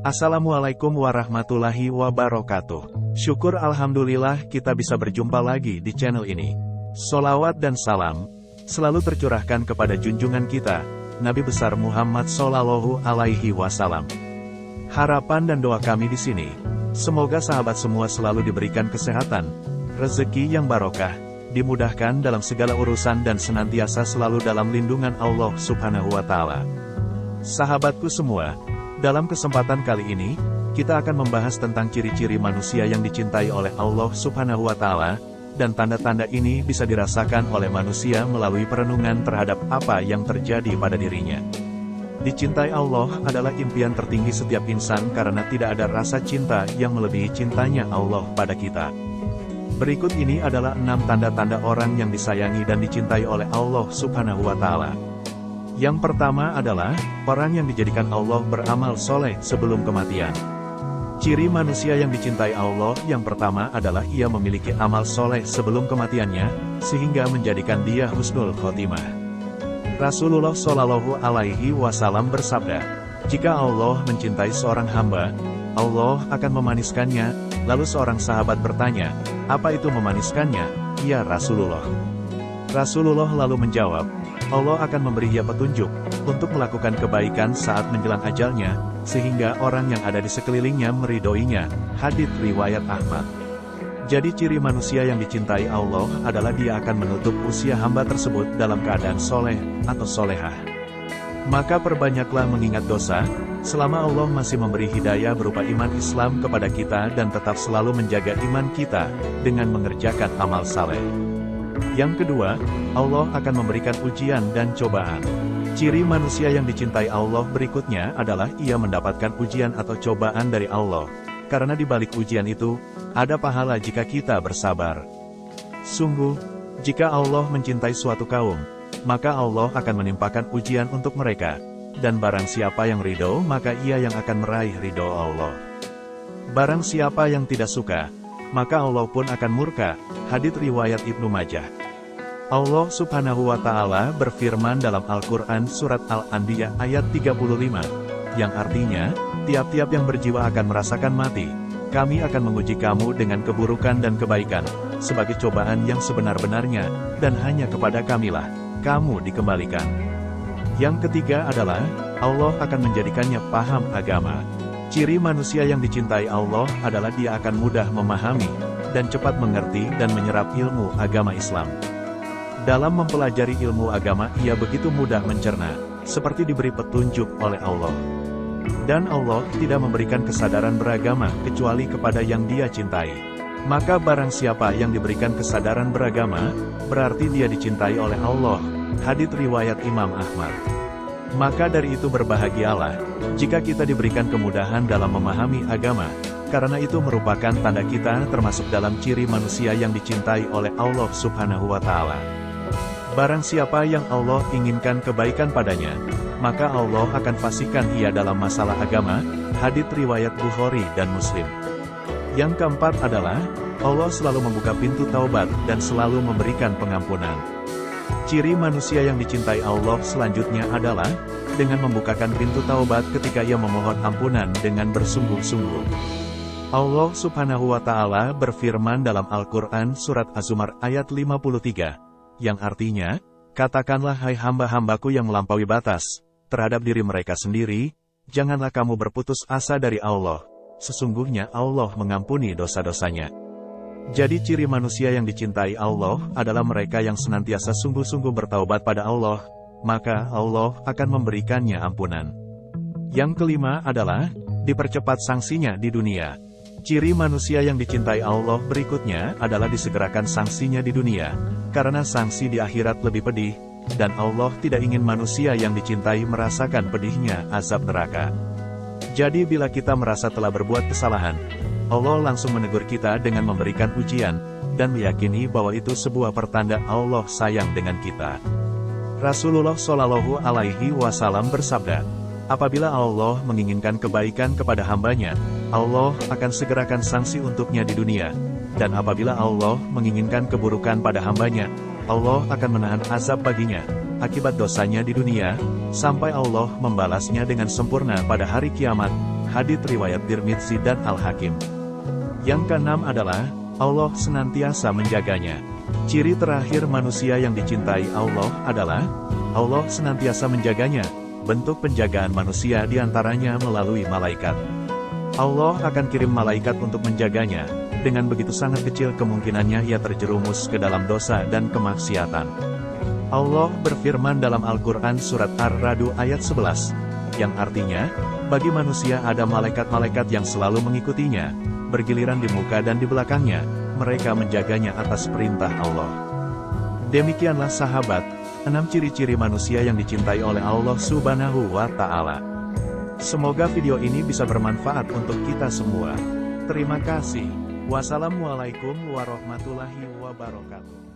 Assalamualaikum warahmatullahi wabarakatuh. Syukur alhamdulillah kita bisa berjumpa lagi di channel ini. Sholawat dan salam selalu tercurahkan kepada junjungan kita, Nabi besar Muhammad Shallallahu Alaihi Wasallam. Harapan dan doa kami di sini, semoga sahabat semua selalu diberikan kesehatan, rezeki yang barokah, dimudahkan dalam segala urusan dan senantiasa selalu dalam lindungan Allah Subhanahu wa Ta'ala. Sahabatku semua, dalam kesempatan kali ini, kita akan membahas tentang ciri-ciri manusia yang dicintai oleh Allah Subhanahu wa Ta'ala, dan tanda-tanda ini bisa dirasakan oleh manusia melalui perenungan terhadap apa yang terjadi pada dirinya. Dicintai Allah adalah impian tertinggi setiap insan karena tidak ada rasa cinta yang melebihi cintanya Allah pada kita. Berikut ini adalah 6 tanda-tanda orang yang disayangi dan dicintai oleh Allah Subhanahu wa Ta'ala. Yang pertama adalah, orang yang dijadikan Allah beramal soleh sebelum kematian. Ciri manusia yang dicintai Allah yang pertama adalah ia memiliki amal soleh sebelum kematiannya, sehingga menjadikan dia husnul khotimah. Rasulullah Shallallahu Alaihi Wasallam bersabda, jika Allah mencintai seorang hamba, Allah akan memaniskannya. Lalu seorang sahabat bertanya, apa itu memaniskannya, ya Rasulullah? Rasulullah lalu menjawab, Allah akan memberi dia petunjuk untuk melakukan kebaikan saat menjelang ajalnya, sehingga orang yang ada di sekelilingnya meridhoinya. Hadits riwayat Ahmad. Jadi ciri manusia yang dicintai Allah adalah dia akan menutup usia hamba tersebut dalam keadaan soleh atau solehah. Maka perbanyaklah mengingat dosa, selama Allah masih memberi hidayah berupa iman Islam kepada kita dan tetap selalu menjaga iman kita dengan mengerjakan amal saleh. Yang kedua, Allah akan memberikan ujian dan cobaan. Ciri manusia yang dicintai Allah berikutnya adalah ia mendapatkan ujian atau cobaan dari Allah. Karena di balik ujian itu, ada pahala jika kita bersabar. Sungguh, jika Allah mencintai suatu kaum, maka Allah akan menimpakan ujian untuk mereka. Dan barang siapa yang ridho, maka ia yang akan meraih ridho Allah. Barang siapa yang tidak suka, maka Allah pun akan murka. Hadits riwayat Ibnu Majah. Allah Subhanahu wa Ta'ala berfirman dalam Al-Quran Surat Al-Anbiya ayat 35, yang artinya, tiap-tiap yang berjiwa akan merasakan mati. Kami akan menguji kamu dengan keburukan dan kebaikan, sebagai cobaan yang sebenar-benarnya, dan hanya kepada Kamilah kamu dikembalikan. Yang ketiga adalah, Allah akan menjadikannya paham agama. Ciri manusia yang dicintai Allah adalah dia akan mudah memahami, dan cepat mengerti dan menyerap ilmu agama Islam. Dalam mempelajari ilmu agama ia begitu mudah mencerna, seperti diberi petunjuk oleh Allah. Dan Allah tidak memberikan kesadaran beragama kecuali kepada yang dia cintai. Maka barang siapa yang diberikan kesadaran beragama, berarti dia dicintai oleh Allah. Hadits riwayat Imam Ahmad. Maka dari itu berbahagialah, jika kita diberikan kemudahan dalam memahami agama, karena itu merupakan tanda kita termasuk dalam ciri manusia yang dicintai oleh Allah Subhanahu wa Ta'ala. Barang siapa yang Allah inginkan kebaikan padanya, maka Allah akan fasihkan ia dalam masalah agama. Hadits riwayat Bukhari dan Muslim. Yang keempat adalah, Allah selalu membuka pintu taubat dan selalu memberikan pengampunan. Ciri manusia yang dicintai Allah selanjutnya adalah, dengan membukakan pintu taubat ketika ia memohon ampunan dengan bersungguh-sungguh. Allah Subhanahu wa Ta'ala berfirman dalam Al-Quran Surat Az-Zumar ayat 53, yang artinya, katakanlah hai hamba-hambaku yang melampaui batas terhadap diri mereka sendiri, janganlah kamu berputus asa dari Allah, sesungguhnya Allah mengampuni dosa-dosanya. Jadi ciri manusia yang dicintai Allah adalah mereka yang senantiasa sungguh-sungguh bertaubat pada Allah, maka Allah akan memberikannya ampunan. Yang kelima adalah, dipercepat sanksinya di dunia. Ciri manusia yang dicintai Allah berikutnya adalah disegerakan sanksinya di dunia, karena sanksi di akhirat lebih pedih, dan Allah tidak ingin manusia yang dicintai merasakan pedihnya azab neraka. Jadi bila kita merasa telah berbuat kesalahan, Allah langsung menegur kita dengan memberikan ujian, dan meyakini bahwa itu sebuah pertanda Allah sayang dengan kita. Rasulullah Shallallahu Alaihi Wasallam bersabda, apabila Allah menginginkan kebaikan kepada hambanya, Allah akan segerakan sanksi untuknya di dunia, dan apabila Allah menginginkan keburukan pada hambanya, Allah akan menahan azab baginya, akibat dosanya di dunia, sampai Allah membalasnya dengan sempurna pada hari kiamat. Hadits riwayat Tirmidzi dan Al-Hakim. Yang keenam adalah, Allah senantiasa menjaganya. Ciri terakhir manusia yang dicintai Allah adalah, Allah senantiasa menjaganya. Bentuk penjagaan manusia diantaranya melalui malaikat. Allah akan kirim malaikat untuk menjaganya. Dengan begitu sangat kecil kemungkinannya ia terjerumus ke dalam dosa dan kemaksiatan. Allah berfirman dalam Al-Quran Surat Ar-Ra'd ayat 11, yang artinya, bagi manusia ada malaikat-malaikat yang selalu mengikutinya, bergiliran di muka dan di belakangnya, mereka menjaganya atas perintah Allah. Demikianlah sahabat, 6 ciri-ciri manusia yang dicintai oleh Allah Subhanahu wa Ta'ala. Semoga video ini bisa bermanfaat untuk kita semua. Terima kasih. Wassalamualaikum warahmatullahi wabarakatuh.